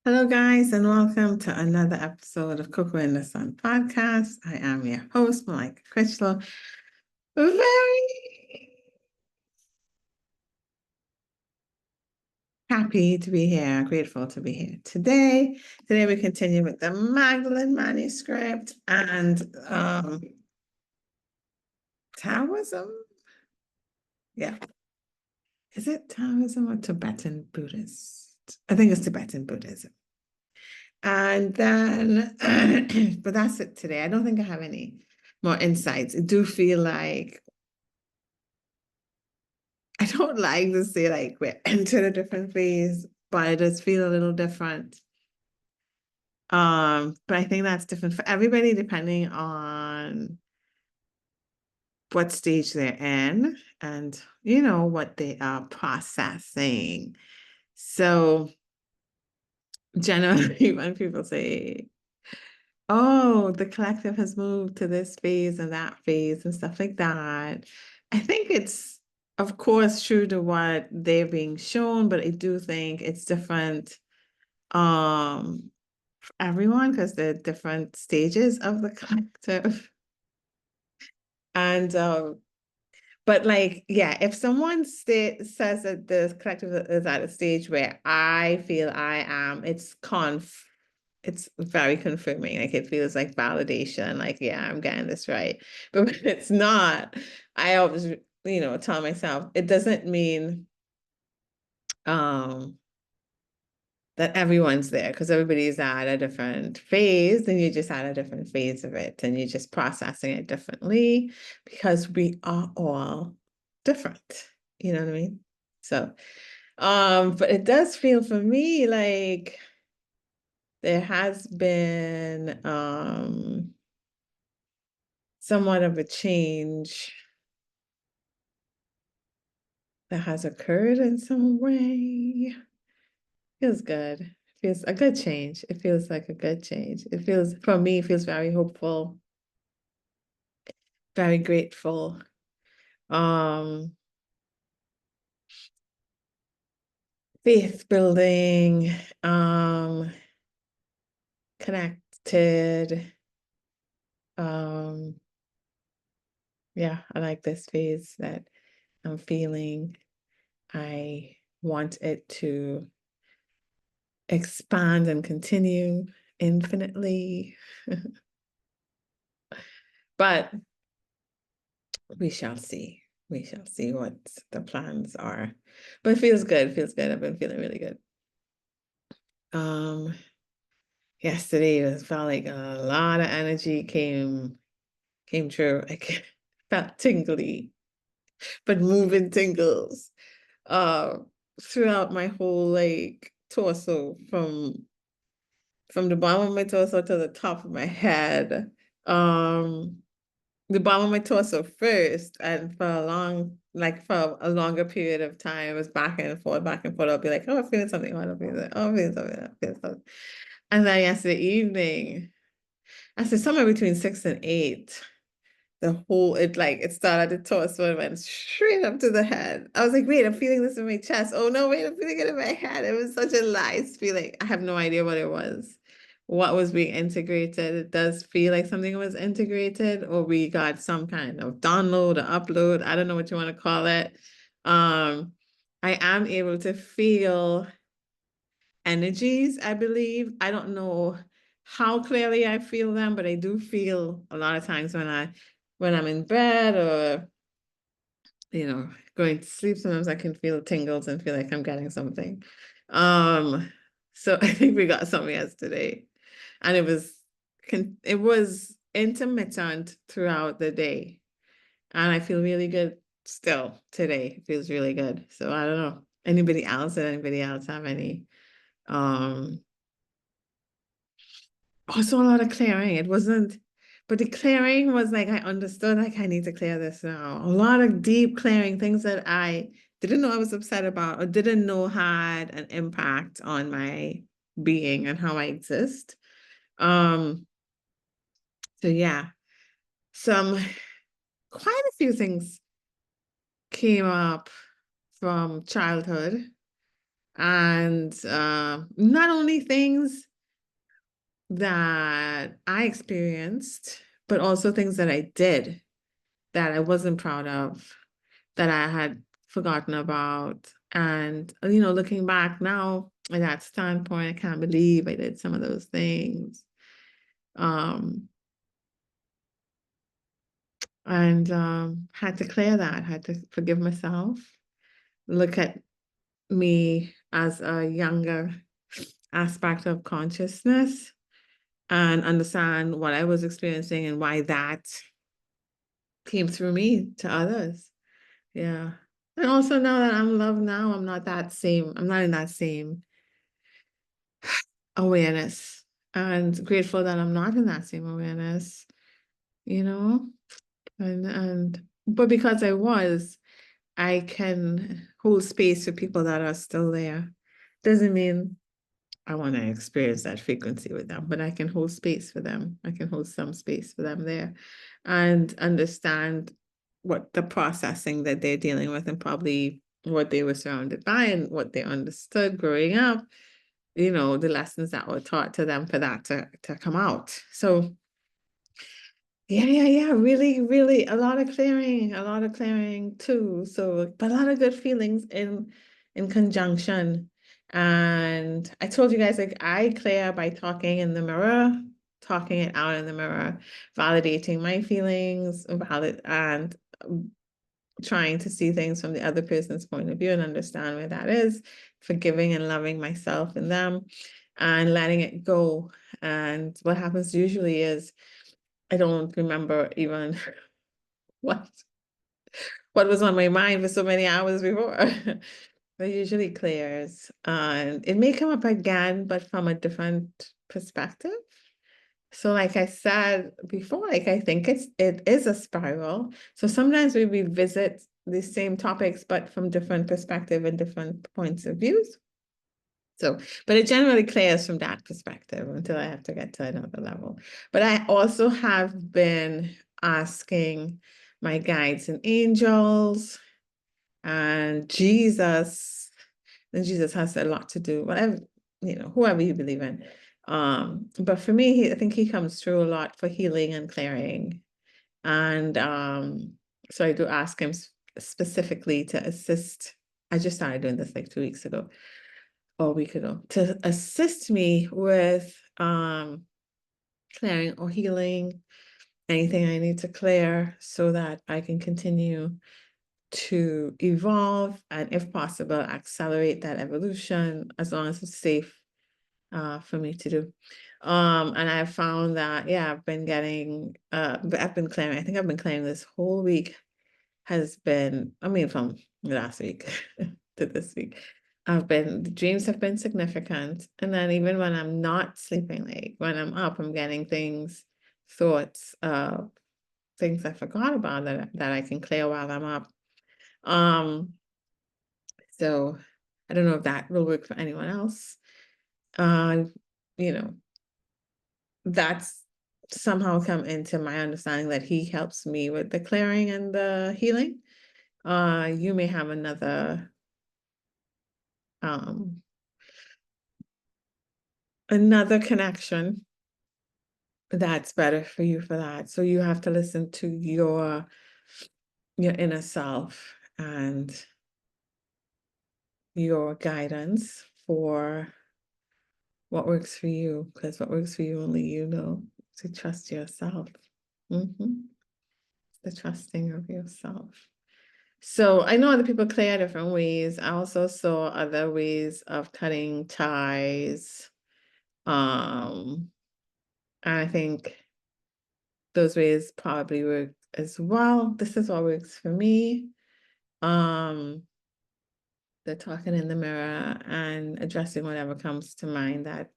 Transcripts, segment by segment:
Hello, guys, and welcome to another episode of Cocoa in the Sun podcast. I am your host, Malika Critchlow. Very happy to be here, grateful to be here today. Today, we continue with the Magdalene Manuscript and Taoism. Yeah. Is it Taoism or Tibetan Buddhist? I think it's Tibetan Buddhism. And then, but that's it today. I don't think I have any more insights. I do feel like, I don't like to say like we're into a different phase, but it does feel a little different. But I think that's different for everybody depending on what stage they're in and what they are processing. So generally when people say, oh, the collective has moved to this phase and that phase and stuff like that. I think it's, of course, true to what they're being shown, but I do think it's different for everyone because there are different stages of the collective. And but like, yeah, if someone says that the collective is at a stage where I feel I am, it's very confirming. Like it feels like validation, like, yeah, I'm getting this right. But when it's not, I always, tell myself it doesn't mean um that everyone's there because everybody's at a different phase, and you're just at a different phase of it, and you're just processing it differently because we are all different. You know what I mean? So, but it does feel for me like there has been somewhat of a change that has occurred in some way. Feels good. Feels a good change. It feels like a good change. It feels, for me, it feels very hopeful, very grateful. Um, Faith building, connected. Um, yeah, I like this phase that I'm feeling. I want it to expand and continue infinitely. But we shall see. We shall see what the plans are. But it feels good. It feels good. I've been feeling really good. Yesterday it felt like a lot of energy came true. Like felt tingly, but moving tingles uh throughout my whole like torso from the bottom of my torso to the top of my head. The bottom of my torso first, and for for a longer period of time, it was back and forth, back and forth. I'll be like, oh, I'm feeling something. Oh, I'm feeling something. Oh, I'm feeling something. I'm feeling something. And then yesterday evening, I said somewhere between 6 and 8, it started at the torso and went straight up to the head. I was like, wait, I'm feeling this in my chest. Oh no, wait, I'm feeling it in my head. It was such a nice feeling. I have no idea what it was. What was being integrated. It does feel like something was integrated, or we got some kind of download or upload. I don't know what you want to call it. I am able to feel energies, I believe. I don't know how clearly I feel them, but I do feel a lot of times when I'm in bed or going to sleep, sometimes I can feel tingles and feel like I'm getting something. So I think we got some yesterday, and it was intermittent throughout the day, and I feel really good still today. It feels really good. So I don't know. Anybody else? Did anybody else have any? Also a lot of clearing. It wasn't, but the clearing was like I understood, like I need to clear this now. A lot of deep clearing, things that I didn't know I was upset about or didn't know had an impact on my being and how I exist. Um, so yeah, some quite a few things came up from childhood. And not only things that I experienced, but also things that I did that I wasn't proud of, that I had forgotten about. And, looking back now at that standpoint, I can't believe I did some of those things. And had to clear that, had to forgive myself, look at me as a younger aspect of consciousness and understand what I was experiencing and why that came through me to others. Yeah. And also now that I'm loved now, I'm not in that same awareness. And grateful that I'm not in that same awareness, you know? But because I can hold space for people that are still there. Doesn't mean I want to experience that frequency with them, but I can hold space for them. I can hold some space for them there and understand what the processing that they're dealing with and probably what they were surrounded by and what they understood growing up, the lessons that were taught to them for that to come out. So yeah. Really, really a lot of clearing too. So, but a lot of good feelings in conjunction. And I told you guys, like, I clear by talking in the mirror, talking it out in the mirror, validating my feelings, and trying to see things from the other person's point of view and understand where that is, forgiving and loving myself and them, and letting it go. And what happens usually is I don't remember even what what was on my mind for so many hours before. But usually clears. And it may come up again, but from a different perspective. So like I said before, like I think it is a spiral. So sometimes we revisit the same topics, but from different perspective and different points of views. So, but it generally clears from that perspective until I have to get to another level. But I also have been asking my guides and angels and Jesus, and Jesus has a lot to do, whatever, whoever you believe in. But for me, I think he comes through a lot for healing and clearing. And so I do ask him specifically to assist. I just started doing this like 2 weeks ago or a week ago to assist me with clearing or healing anything I need to clear so that I can continue to evolve and, if possible, accelerate that evolution as long as it's safe for me to do. And I've found that, yeah, I've been clearing. I think I've been clearing this whole week has been, from last week to this week. The dreams have been significant. And then even when I'm not sleeping, like when I'm up, I'm getting thoughts, things I forgot about that I can clear while I'm up. So I don't know if that will work for anyone else. You know, that's somehow come into my understanding that he helps me with the clearing and the healing. You may have another connection that's better for you for that. So you have to listen to your inner self and your guidance for what works for you, because what works for you only you know. To trust yourself. The trusting of yourself. So I know other people clear different ways. I also saw other ways of cutting ties. And I think those ways probably work as well. This is what works for me. The talking in the mirror and addressing whatever comes to mind that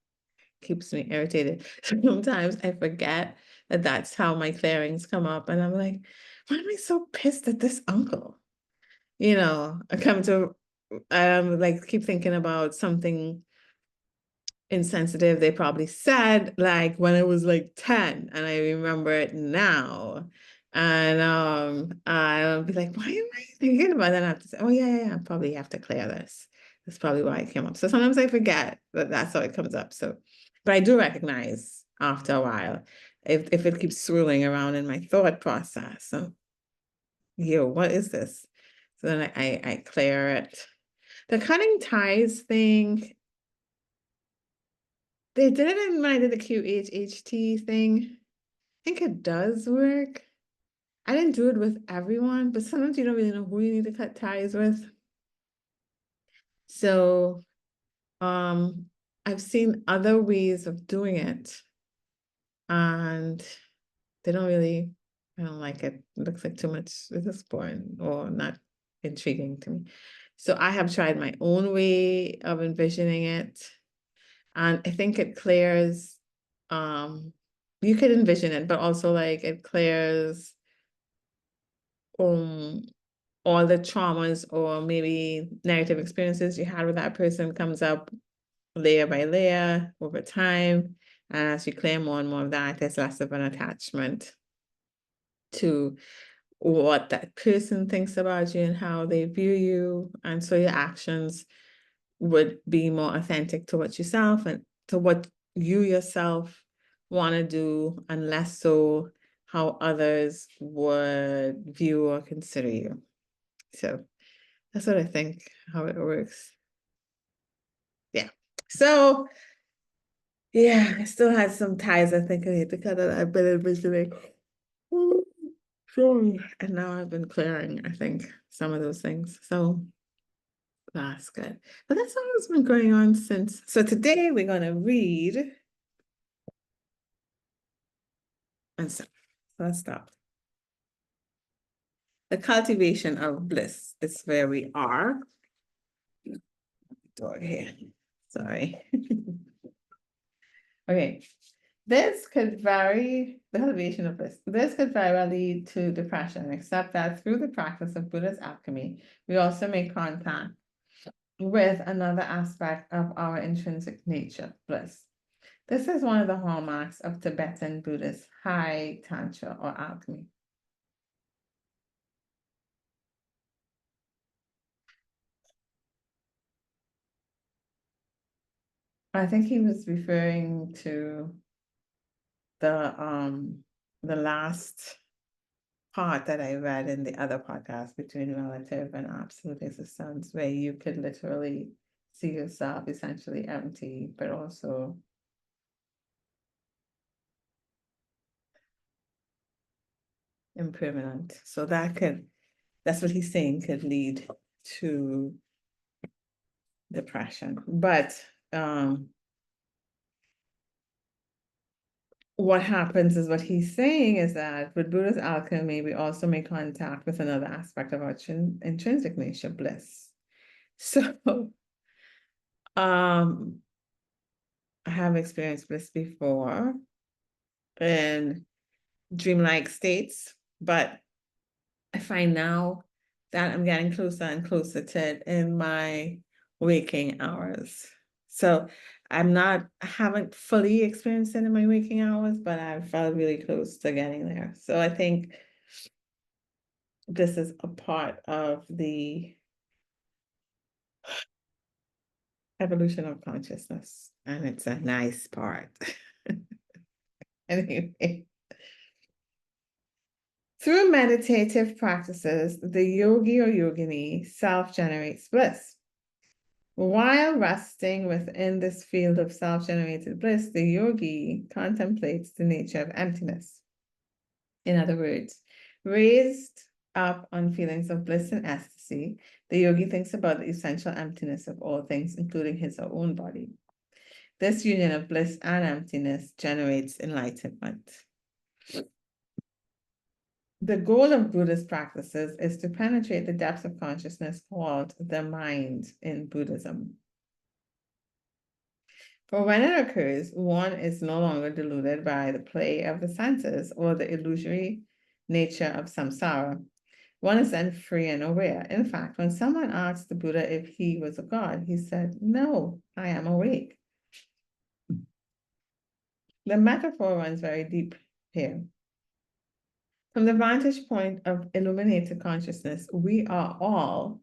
keeps me irritated. Sometimes I forget that that's how my clearings come up, and I'm like, why am I so pissed at this uncle? I come to like keep thinking about something insensitive they probably said like when I was like 10, and I remember it now. And I'll be like, why am I thinking about that? I have to say, oh yeah, I probably have to clear this. That's probably why it came up. So sometimes I forget that that's how it comes up. So, but I do recognize after a while if it keeps swirling around in my thought process. So, yo, what is this? So then I clear it. The cutting ties thing, they did it when I did the QHHT thing. I think it does work. I didn't do it with everyone, but sometimes you don't really know who you need to cut ties with. So, I've seen other ways of doing it, and they don't really, I don't like it. It looks like too much, it looks boring or not intriguing to me. So I have tried my own way of envisioning it, and I think it clears, you could envision it, but also like it clears um all the traumas or maybe negative experiences you had with that person comes up layer by layer over time. And as you clear more and more of that, there's less of an attachment to what that person thinks about you and how they view you. And so your actions would be more authentic to what yourself and to what you yourself want to do, and less so how others would view or consider you. So that's what I think, how it works. Yeah. So yeah, I still had some ties I think I need to cut that I've been envisioning. Sorry. And now I've been clearing, I think, some of those things. So that's good. But that's all that's been going on since. So today we're going to read and so let's start. The cultivation of bliss is where we are. Dog here. Sorry. Okay. This could vary, the cultivation of bliss. This could very well lead to depression, except that through the practice of Buddhist alchemy, we also make contact with another aspect of our intrinsic nature, bliss. This is one of the hallmarks of Tibetan Buddhist high tantra or alchemy. I think he was referring to the last part that I read in the other podcast, between relative and absolute existence, where you could literally see yourself essentially empty, but also impermanent. So that's what he's saying could lead to depression. But what happens is, what he's saying is that with Buddhist alchemy, we also make contact with another aspect of our intrinsic nature, bliss. So I have experienced bliss before in dreamlike states, but I find now that I'm getting closer and closer to it in my waking hours. So I haven't fully experienced it in my waking hours, but I've felt really close to getting there. So I think this is a part of the evolution of consciousness, and it's a nice part. Anyway, through meditative practices, the yogi or yogini self-generates bliss. While resting within this field of self-generated bliss, the yogi contemplates the nature of emptiness. In other words, raised up on feelings of bliss and ecstasy, the yogi thinks about the essential emptiness of all things, including his or own body. This union of bliss and emptiness generates enlightenment. The goal of Buddhist practices is to penetrate the depths of consciousness called the mind in Buddhism. For when it occurs, one is no longer deluded by the play of the senses or the illusory nature of samsara. One is then free and aware. In fact, when someone asked the Buddha if he was a god, he said, "No, I am awake." The metaphor runs very deep here. From the vantage point of illuminated consciousness, we are all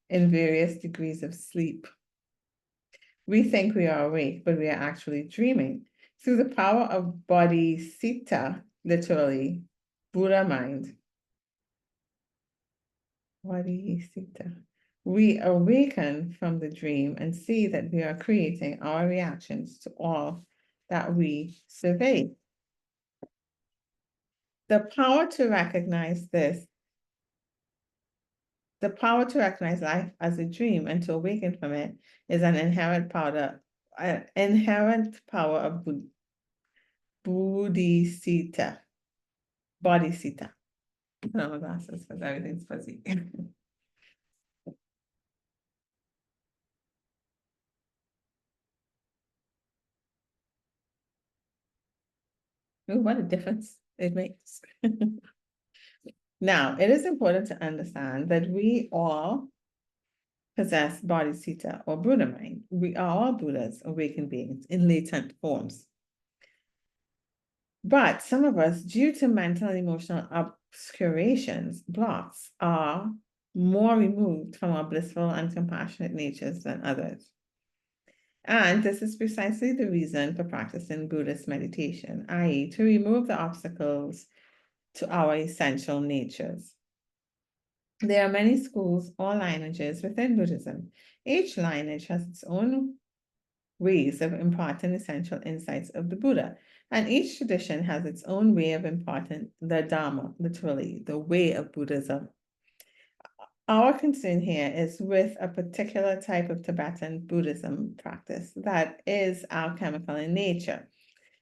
in various degrees of sleep We think we are awake, but we are actually dreaming. Through the power of bodhicitta, literally, Buddha mind, bodhicitta, we awaken from the dream and see that we are creating our reactions to all that we survey. The power to recognize this, the power to recognize life as a dream and to awaken from it is an inherent power of bodhicitta. Bodhicitta. I don't know glasses because everything's fuzzy. Ooh, what a difference it makes. Now, it is important to understand that we all possess bodhicitta or Buddha mind. We are all Buddhas, awakened beings in latent forms. But some of us, due to mental and emotional obscurations, blocks, are more removed from our blissful and compassionate natures than others. And this is precisely the reason for practicing Buddhist meditation, i.e., to remove the obstacles to our essential natures. There are many schools or lineages within Buddhism. Each lineage has its own ways of imparting essential insights of the Buddha, and each tradition has its own way of imparting the Dharma, literally, the way of Buddhism. Our concern here is with a particular type of Tibetan Buddhism practice that is alchemical in nature.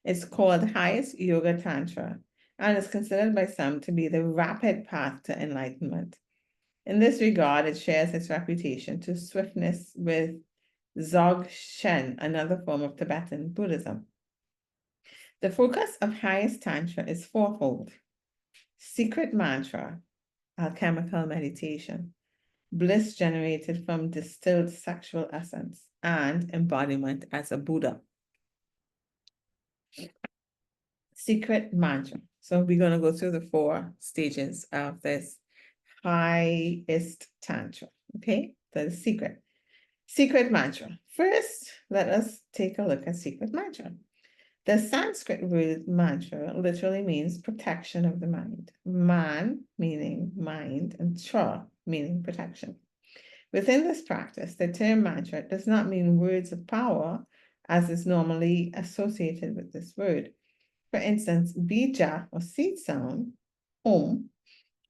It's called highest yoga tantra and is considered by some to be the rapid path to enlightenment. In this regard, it shares its reputation to swiftness with Dzogchen, another form of Tibetan Buddhism. The focus of highest tantra is fourfold: secret mantra, alchemical meditation, bliss generated from distilled sexual essence, and embodiment as a Buddha. Secret mantra. So we're going to go through the 4 stages of this highest tantra. Okay, the secret. Secret mantra. First, let us take a look at secret mantra. The Sanskrit word mantra literally means protection of the mind. Man meaning mind and tra meaning protection. Within this practice, the term mantra does not mean words of power as is normally associated with this word. For instance, bija or seed sound, om,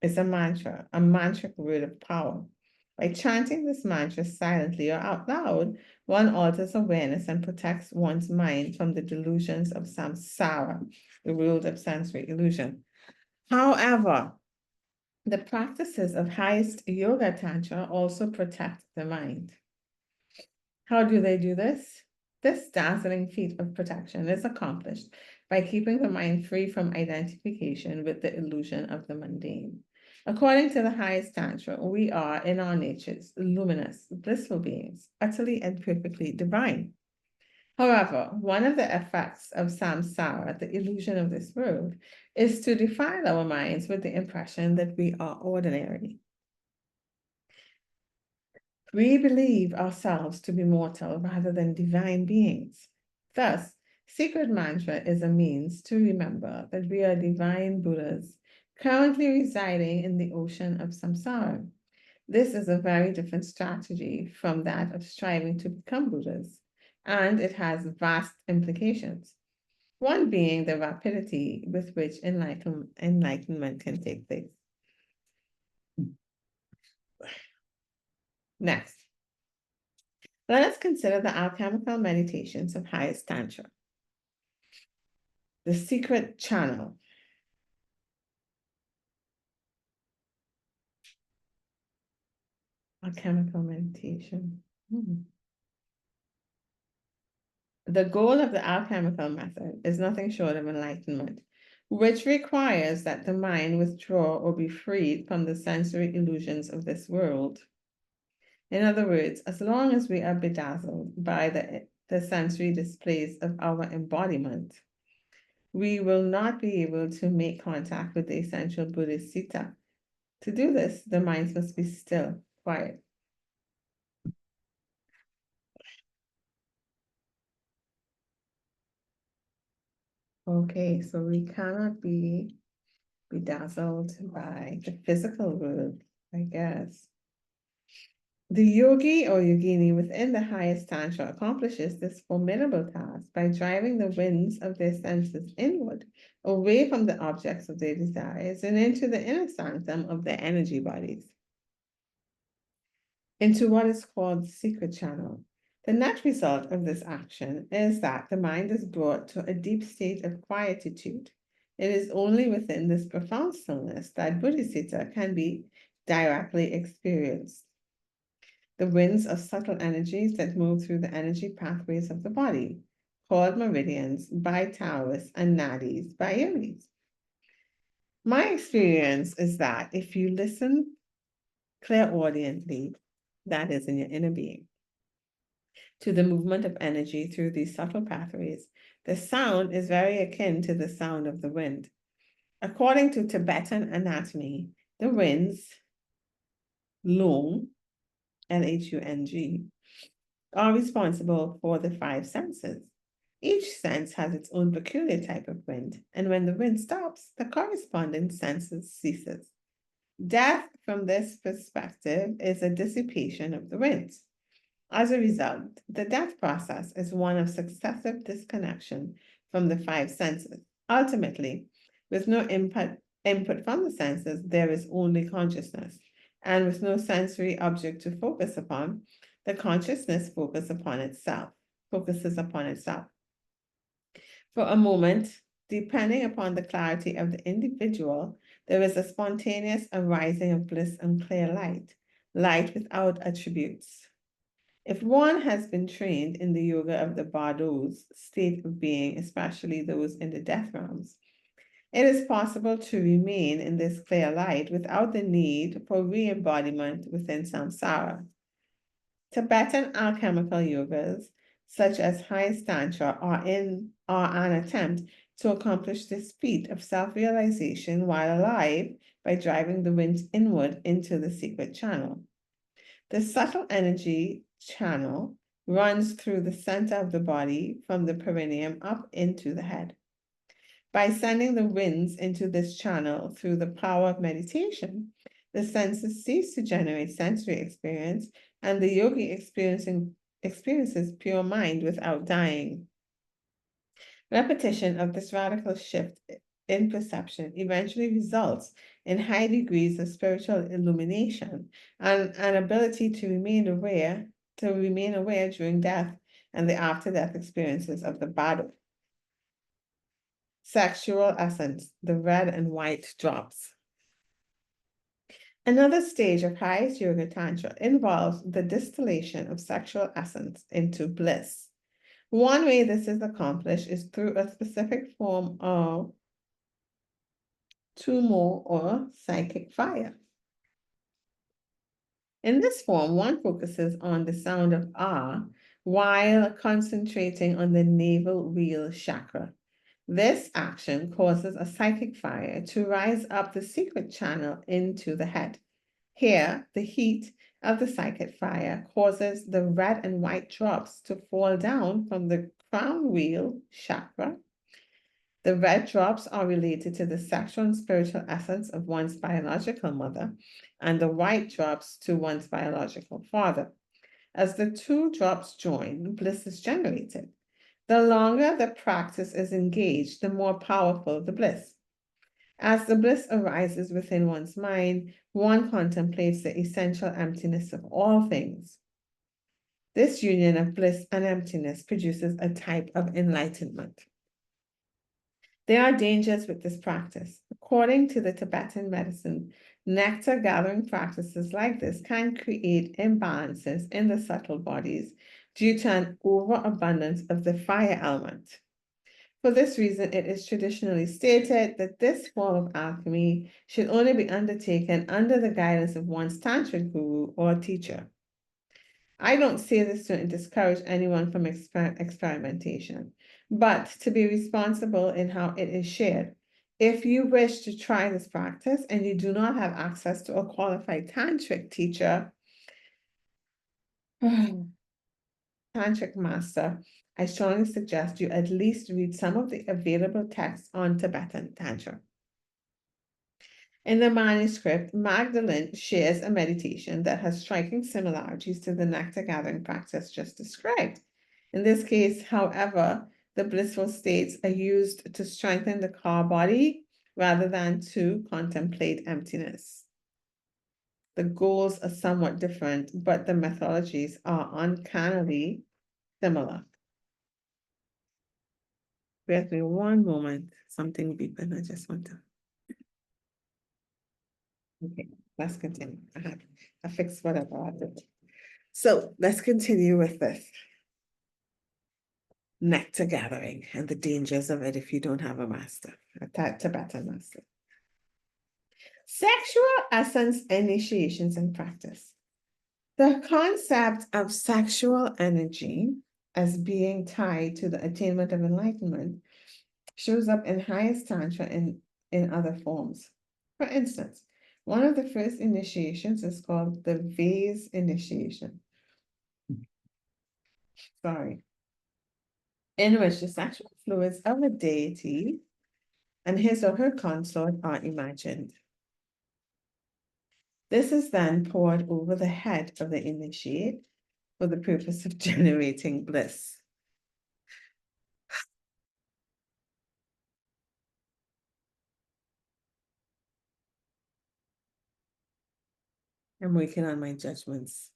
is a mantra, a mantric word of power. By chanting this mantra silently or out loud, one alters awareness and protects one's mind from the delusions of samsara, the world of sensory illusion. However, the practices of highest yoga tantra also protect the mind. How do they do this? This dazzling feat of protection is accomplished by keeping the mind free from identification with the illusion of the mundane. According to the highest tantra, we are in our natures luminous, blissful beings, utterly and perfectly divine. However, one of the effects of samsara, the illusion of this world, is to defile our minds with the impression that we are ordinary. We believe ourselves to be mortal rather than divine beings. Thus, secret mantra is a means to remember that we are divine Buddhas currently residing in the ocean of samsara. This is a very different strategy from that of striving to become Buddhas, and it has vast implications. One being the rapidity with which enlightenment can take place. Next, let us consider the alchemical meditations of highest tantra. The secret channel. Alchemical meditation. The goal of the alchemical method is nothing short of enlightenment, which requires that the mind withdraw or be freed from the sensory illusions of this world. In other words, as long as we are bedazzled by the sensory displays of our embodiment, we will not be able to make contact with the essential bodhicitta. To do this, the mind must be still, quiet. Okay, so we cannot be bedazzled by the physical world, I guess. The yogi or yogini within the highest tantra accomplishes this formidable task by driving the winds of their senses inward, away from the objects of their desires, and into the inner sanctum of their energy bodies, into what is called the secret channel. The net result of this action is that the mind is brought to a deep state of quietude. It is only within this profound stillness that Bodhisattva can be directly experienced. The winds of subtle energies that move through the energy pathways of the body, called meridians by Taoists and nadis by yogis. My experience is that if you listen clairaudiently, that is in your inner being, to the movement of energy through these subtle pathways, the sound is very akin to the sound of the wind. According to Tibetan anatomy, the winds, lung, L-H-U-N-G, are responsible for the five senses. Each sense has its own peculiar type of wind, and when the wind stops, the corresponding senses ceases. Death, from this perspective, is a dissipation of the winds. As a result, the death process is one of successive disconnection from the five senses. Ultimately, with no input from the senses, there is only consciousness. And with no sensory object to focus upon, the consciousness focuses upon itself. For a moment, depending upon the clarity of the individual, there is a spontaneous arising of bliss and clear light, light without attributes. If one has been trained in the yoga of the Bardo's state of being, especially those in the death realms, it is possible to remain in this clear light without the need for re-embodiment within samsara. Tibetan alchemical yogas, such as highest tantra, are an attempt to accomplish this feat of self-realization while alive by driving the winds inward into the secret channel. The subtle energy channel runs through the center of the body from the perineum up into the head. By sending the winds into this channel through the power of meditation, the senses cease to generate sensory experience, and the yogi experiences pure mind without dying. Repetition of this radical shift in perception eventually results in high degrees of spiritual illumination and an ability to remain aware during death and the after-death experiences of the body. Sexual essence, the red and white drops. Another stage of highest yoga tantra involves the distillation of sexual essence into bliss. One way this is accomplished is through a specific form of tumo or psychic fire. In this form, one focuses on the sound of ah while concentrating on the navel wheel chakra. This action causes a psychic fire to rise up the secret channel into the head. Here, the heat of the psychic fire causes the red and white drops to fall down from the crown wheel chakra. The red drops are related to the sexual and spiritual essence of one's biological mother, and the white drops to one's biological father. As the two drops join, bliss is generated. The longer the practice is engaged, the more powerful the bliss. As the bliss arises within one's mind, one contemplates the essential emptiness of all things. This union of bliss and emptiness produces a type of enlightenment. There are dangers with this practice. According to the Tibetan medicine, nectar gathering practices like this can create imbalances in the subtle bodies due to an overabundance of the fire element. For this reason, it is traditionally stated that this form of alchemy should only be undertaken under the guidance of one's tantric guru or teacher. I don't say this to discourage anyone from experimentation, but to be responsible in how it is shared. If you wish to try this practice and you do not have access to a qualified tantric teacher, tantric master, I strongly suggest you at least read some of the available texts on Tibetan Tantra. In the manuscript, Magdalene shares a meditation that has striking similarities to the nectar gathering practice just described. In this case, however, the blissful states are used to strengthen the car body rather than to contemplate emptiness. The goals are somewhat different, but the methodologies are uncannily similar. Bear with me one moment. Something beeping. I just want to. Okay, let's continue. I fixed whatever I did. So let's continue with this nectar gathering and the dangers of it if you don't have a master, a Tibetan master. Sexual essence initiations and practice. The concept of sexual energy as being tied to the attainment of enlightenment shows up in highest tantra in other forms. For instance, one of the first initiations is called the vase initiation. Sorry. In which the sexual fluids of a deity and his or her consort are imagined. This is then poured over the head of the initiate for the purpose of generating bliss. I'm working on my judgments.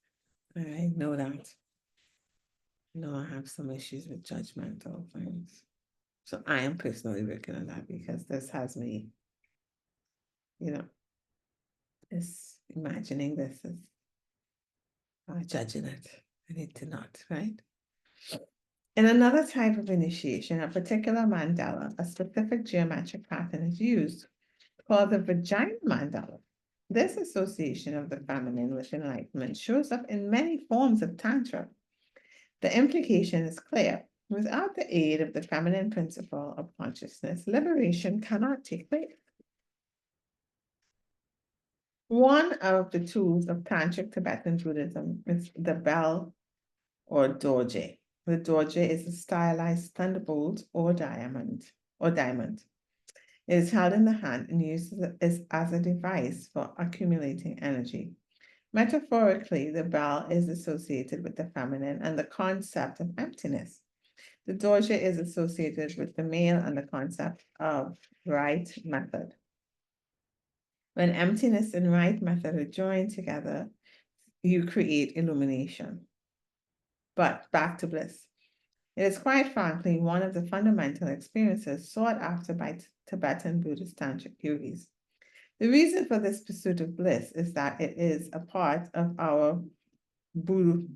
I know that. I have some issues with judgmental things. So I am personally working on that because this has me, is imagining this as judging it. I need to not, right? In another type of initiation, a particular mandala, a specific geometric pattern is used called the vagina mandala. This association of the feminine with enlightenment shows up in many forms of Tantra. The implication is clear. Without the aid of the feminine principle of consciousness, liberation cannot take place. One of the tools of Tantric Tibetan Buddhism is the bell or dorje. The dorje is a stylized thunderbolt or diamond. It is held in the hand and used as a device for accumulating energy. Metaphorically, the bell is associated with the feminine and the concept of emptiness. The dorje is associated with the male and the concept of right method. When emptiness and right method are joined together, you create illumination. But back to bliss. It is quite frankly one of the fundamental experiences sought after by Tibetan Buddhist tantric yogis. The reason for this pursuit of bliss is that it is a part of our bodhicitta,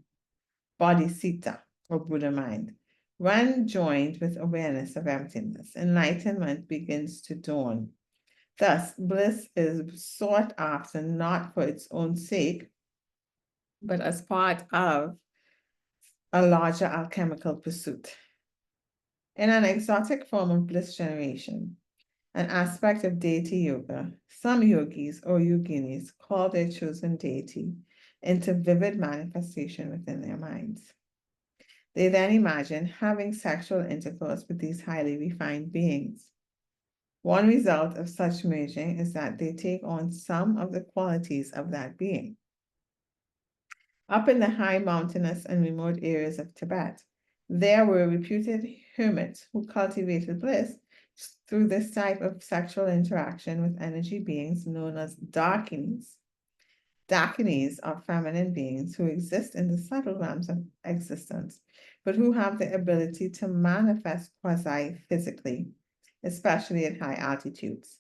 or Buddha mind. When joined with awareness of emptiness, enlightenment begins to dawn. Thus, bliss is sought after not for its own sake, but as part of a larger alchemical pursuit. In an exotic form of bliss generation, an aspect of deity yoga, some yogis or yoginis call their chosen deity into vivid manifestation within their minds. They then imagine having sexual intercourse with these highly refined beings. One result of such merging is that they take on some of the qualities of that being. Up in the high mountainous and remote areas of Tibet, there were reputed hermits who cultivated bliss through this type of sexual interaction with energy beings known as dakinis. Dakinis are feminine beings who exist in the subtle realms of existence, but who have the ability to manifest quasi-physically, especially at high altitudes.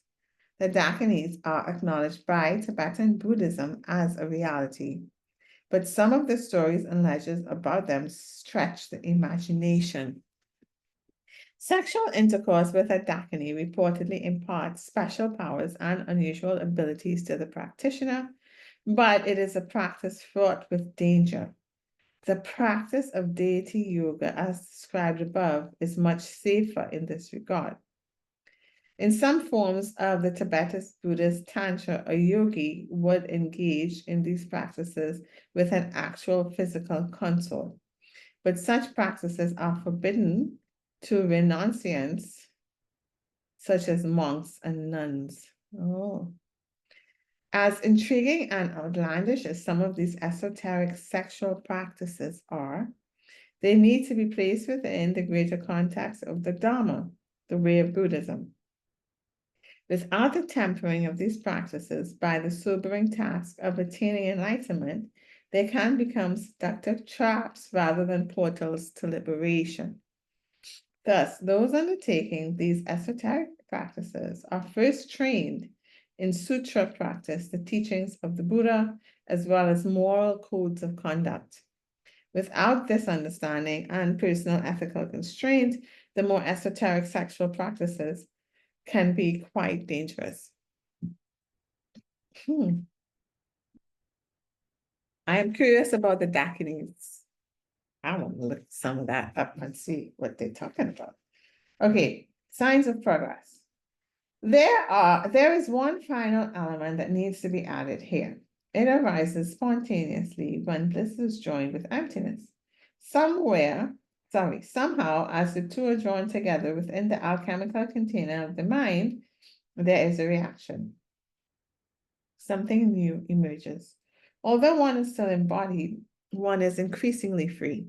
The dakinis are acknowledged by Tibetan Buddhism as a reality, but some of the stories and legends about them stretch the imagination. Sexual intercourse with a dakini reportedly imparts special powers and unusual abilities to the practitioner, but it is a practice fraught with danger. The practice of deity yoga, as described above, is much safer in this regard. In some forms of the Tibetan Buddhist Tantra, a yogi would engage in these practices with an actual physical consort. but such practices are forbidden to renunciants, such as monks and nuns. Oh. As intriguing and outlandish as some of these esoteric sexual practices are, they need to be placed within the greater context of the Dharma, the way of Buddhism. Without the tempering of these practices by the sobering task of attaining enlightenment, they can become seductive traps rather than portals to liberation. Thus, those undertaking these esoteric practices are first trained in sutra practice, the teachings of the Buddha, as well as moral codes of conduct. Without this understanding and personal ethical constraint, the more esoteric sexual practices can be quite dangerous. I am curious about the Dakinis. I want to look some of that up and see what they're talking about. Okay, signs of progress. There is one final element that needs to be added here. It arises spontaneously when bliss is joined with emptiness. Somehow, as the two are drawn together within the alchemical container of the mind, there is a reaction. Something new emerges. Although one is still embodied, one is increasingly free.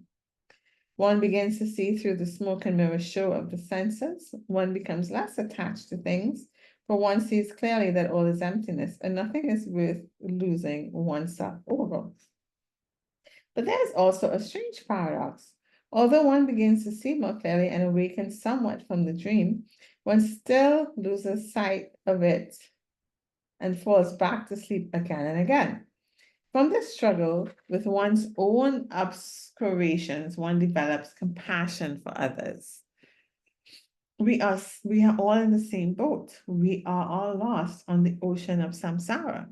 One begins to see through the smoke and mirror show of the senses. One becomes less attached to things, for one sees clearly that all is emptiness and nothing is worth losing oneself over. But there is also a strange paradox. Although one begins to see more clearly and awakens somewhat from the dream, one still loses sight of it and falls back to sleep again and again. From this struggle with one's own obscurations, one develops compassion for others. We are all in the same boat. We are all lost on the ocean of samsara,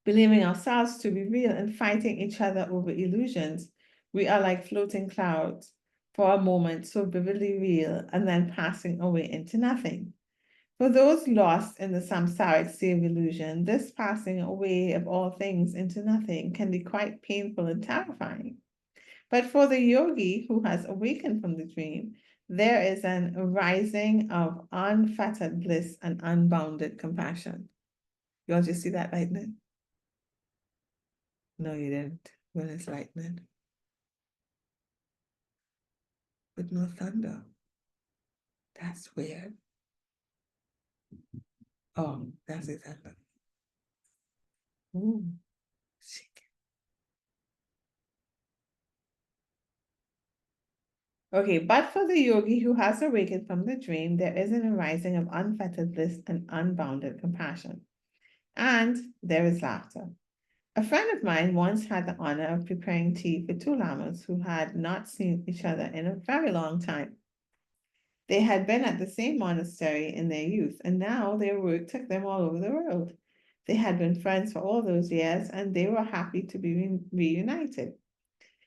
believing ourselves to be real and fighting each other over illusions. We are like floating clouds for a moment, so vividly real, and then passing away into nothing. For those lost in the samsaric sea of illusion, this passing away of all things into nothing can be quite painful and terrifying. But for the yogi who has awakened from the dream, there is an arising of unfettered bliss and unbounded compassion. You all just see that lightning? No, you didn't. When it's lightning. But no thunder. That's weird. Oh, that's the thunder. Ooh, shit. Okay, but for the yogi who has awakened from the dream, there is an arising of unfettered bliss and unbounded compassion. And there is laughter. A friend of mine once had the honor of preparing tea for two lamas who had not seen each other in a very long time. They had been at the same monastery in their youth, and now their work took them all over the world. They had been friends for all those years, and they were happy to be reunited.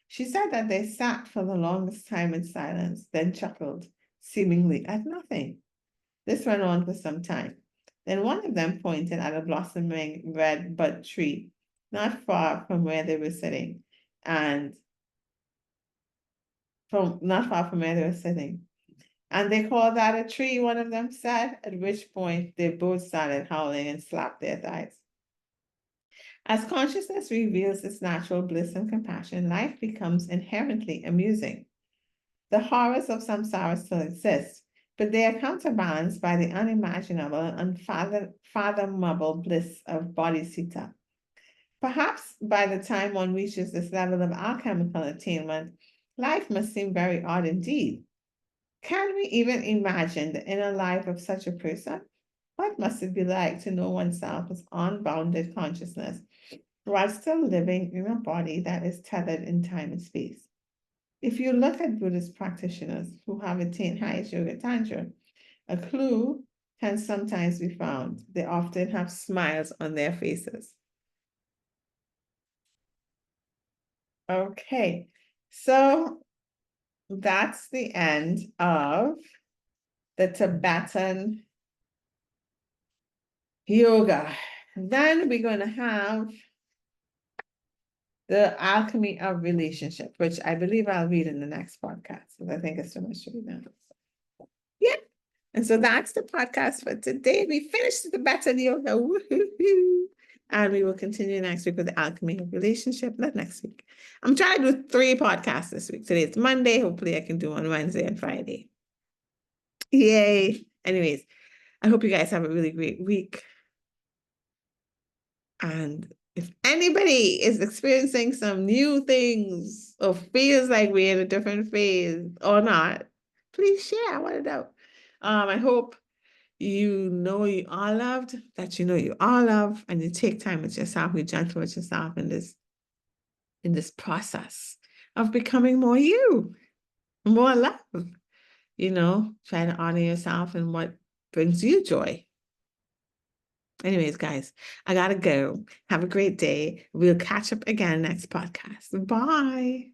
She said that they sat for the longest time in silence, then chuckled, seemingly at nothing. This went on for some time. Then one of them pointed at a blossoming red bud tree, not far from where they were sitting, and not far from where they were sitting. And they called that a tree, one of them said, at which point they both started howling and slapped their thighs. As consciousness reveals its natural bliss and compassion, life becomes inherently amusing. The horrors of samsara still exist, but they are counterbalanced by the unimaginable and unfathomable bliss of bodhicitta. Perhaps by the time one reaches this level of alchemical attainment, life must seem very odd indeed. Can we even imagine the inner life of such a person? What must it be like to know oneself as unbounded consciousness while still living in a body that is tethered in time and space? If you look at Buddhist practitioners who have attained highest yoga tantra, a clue can sometimes be found. They often have smiles on their faces. Okay, so that's the end of the Tibetan yoga. Then we're going to have The Alchemy of Relationship, which I believe I'll read in the next podcast, because I think it's so much to read now. Yeah. And so that's the podcast for today. We finished the Tibetan yoga. Woo-hoo-hoo. And we will continue next week with the Alchemy of Relationship. Not next week. I'm trying to do 3 podcasts this week. Today it's Monday. Hopefully I can do on Wednesday and Friday. Yay. Anyways, I hope you guys have a really great week. And if anybody is experiencing some new things or feels like we're in a different phase or not, please share. I want to know. I hope you know you are loved, that you know you are loved, and you take time with yourself, you're gentle with yourself in this process of becoming more you, more love. Try to honor yourself and what brings you joy. Anyways, guys, I gotta go. Have a great day. We'll catch up again next podcast. Bye.